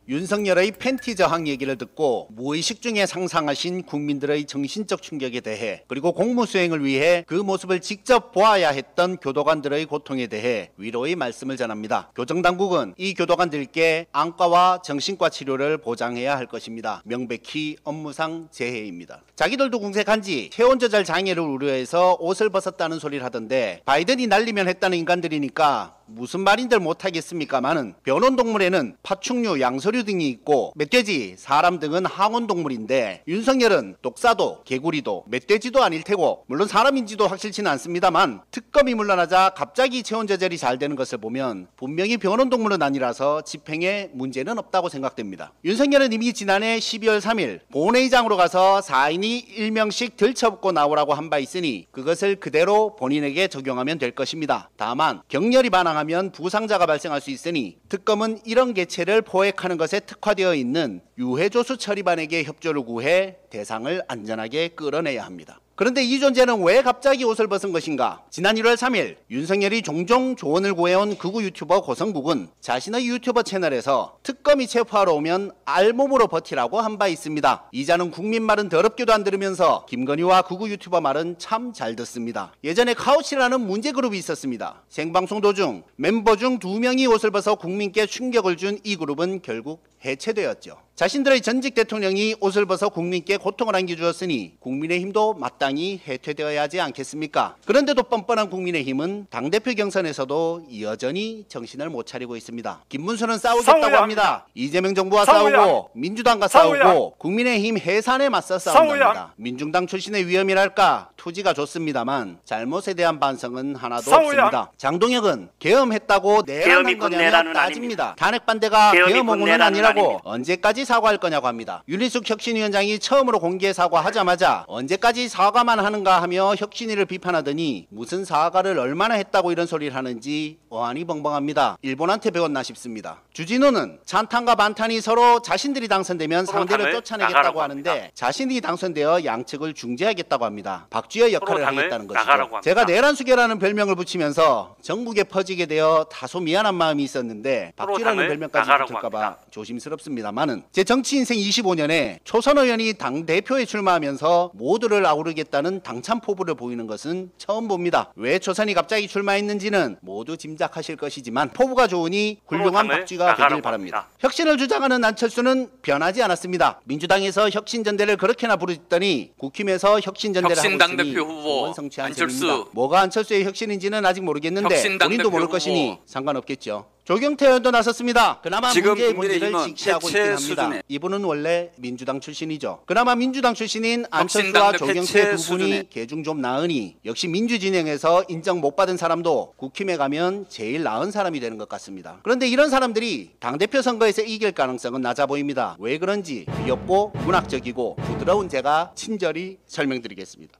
윤석열의 팬티 저항 얘기를 듣고 무의식 중에 상상하신 국민들의 정신적 충격에 대해, 그리고 공무수행을 위해 그 모습을 직접 보아야 했던 교도관들의 고통에 대해 위로의 말씀을 전합니다. 교정당국은 이 교도관들께 안과와 정신과 치료를 보장해야 할 것입니다. 명백히 업무상 재해입니다. 자기들도 궁색한지 체온 조절 장애를 우려해서 옷을 벗었다는 소리를 하던데, 바이든이 날리면 했다는 인간들이니까 무슨 말인들 못하겠습니까마는, 변온동물에는 파충류, 양서류 등이 있고 멧돼지, 사람 등은 항온동물인데, 윤석열은 독사도 개구리도 멧돼지도 아닐 테고, 물론 사람인지도 확실치는 않습니다만, 특검이 물러나자 갑자기 체온 조절이 잘 되는 것을 보면 분명히 변온동물은 아니라서 집행에 문제는 없다고 생각됩니다. 윤석열은 이미 지난해 12월 3일 본회의장으로 가서 4인이 1명씩 들쳐붙고 나오라고 한 바 있으니 그것을 그대로 본인에게 적용하면 될 것입니다. 다만 격렬히 반항하면 부상자가 발생할 수 있으니 특검은 이런 개체를 포획하는 것에 특화되어 있는 유해조수 처리반에게 협조를 구해 대상을 안전하게 끌어내야 합니다. 그런데 이 존재는 왜 갑자기 옷을 벗은 것인가? 지난 1월 3일 윤석열이 종종 조언을 구해온 극우 유튜버 고성국은 자신의 유튜버 채널에서 특검이 체포하러 오면 알몸으로 버티라고 한 바 있습니다. 이자는 국민 말은 더럽게도 안 들으면서 김건희와 극우 유튜버 말은 참 잘 듣습니다. 예전에 카우치라는 문제그룹이 있었습니다. 생방송 도중 멤버 중 2명이 옷을 벗어 국민께 충격을 준 이 그룹은 결국 해체되었죠. 자신들의 전직 대통령이 옷을 벗어 국민께 고통을 안겨주었으니 국민의힘도 마땅히 해체되어야 하지 않겠습니까? 그런데도 뻔뻔한 국민의힘은 당대표 경선에서도 여전히 정신을 못 차리고 있습니다. 김문수는 싸우겠다고 합니다. 이재명 정부와 싸우고 민주당과 싸우고 국민의힘 해산에 맞서 싸운답니다. 민중당 출신의 위험이랄까 투지가 좋습니다만 잘못에 대한 반성은 하나도 없습니다. 장동혁은 계엄했다고 내란한 거냐며 따집니다. 탄핵 반대가 계엄 옹호는 아니라고 언제까지 사과할 거냐고 합니다. 윤희숙 혁신위원장이 처음으로 공개 사과하자마자 언제까지 사과만 하는가 하며 혁신위를 비판하더니 무슨 사과를 얼마나 했다고 이런 소리를 하는지 어안이 벙벙합니다. 일본한테 배웠나 싶습니다. 주진우는 찬탄과 반탄이 서로 자신들이 당선되면 상대를 쫓아내겠다고 하는데 자신이 당선되어 양측을 중재하겠다고 합니다. 박쥐의 역할을 하겠다는 것이죠. 제가 내란수계라는 별명을 붙이면서 전국에 퍼지게 되어 다소 미안한 마음이 있었는데 박쥐라는 별명까지 붙을까봐 조심스럽습니다만은, 제 정치 인생 25년에 초선 의원이 당대표에 출마하면서 모두를 아우르겠다는 당찬 포부를 보이는 것은 처음 봅니다. 왜 초선이 갑자기 출마했는지는 모두 짐작하실 것이지만 포부가 좋으니 훌륭한 박쥐가 되길 바랍니다. 혁신을 주장하는 안철수는 변하지 않았습니다. 민주당에서 혁신전대를 그렇게나 부르짖더니 국힘에서 혁신전대를 하고 있으니 소원 성취한 셈입니다. 뭐가 안철수의 혁신인지는 아직 모르겠는데 본인도 모를 것이니 상관없겠죠. 조경태 의원도 나섰습니다. 그나마 문제의 본질을 직시하고 있긴 합니다. 수준에. 이분은 원래 민주당 출신이죠. 그나마 민주당 출신인 안철수와 조경태 두 분이 계중 좀 나으니 역시 민주진영에서 인정 못 받은 사람도 국힘에 가면 제일 나은 사람이 되는 것 같습니다. 그런데 이런 사람들이 당대표 선거에서 이길 가능성은 낮아 보입니다. 왜 그런지 귀엽고 문학적이고 부드러운 제가 친절히 설명드리겠습니다.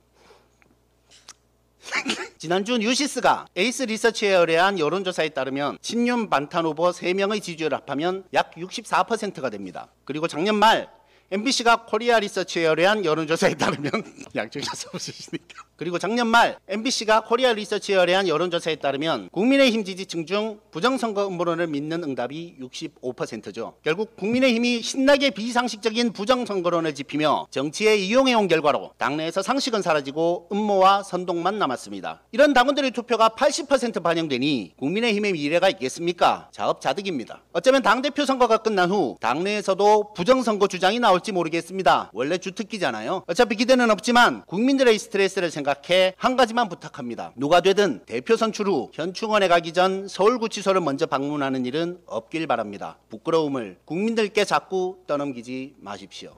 지난주 뉴시스가 에이스 리서치에 의뢰한 여론조사에 따르면 친윤 반탄 후보 3명의 지지율을 합하면 약 64%가 됩니다. 그리고 작년 말 MBC가 코리아 리서치에 의뢰한 여론조사에 따르면 양쪽에서 웃으시니까. 그리고 작년 말 MBC가 코리아 리서치에 의뢰한 여론조사에 따르면 국민의힘 지지층 중 부정선거 음모론을 믿는 응답이 65%죠. 결국 국민의힘이 신나게 비상식적인 부정선거론을 짚히며 정치에 이용해온 결과로 당내에서 상식은 사라지고 음모와 선동만 남았습니다. 이런 당원들의 투표가 80% 반영되니 국민의힘의 미래가 있겠습니까? 자업자득입니다. 어쩌면 당대표 선거가 끝난 후 당내에서도 부정선거 주장이 나올지 모르겠습니다. 원래 주특기잖아요. 어차피 기대는 없지만 국민들의 스트레스를 생각해 한 가지만 부탁합니다. 누가 되든 대표 선출 후 현충원에 가기 전 서울구치소를 먼저 방문하는 일은 없길 바랍니다. 부끄러움을 국민들께 자꾸 떠넘기지 마십시오.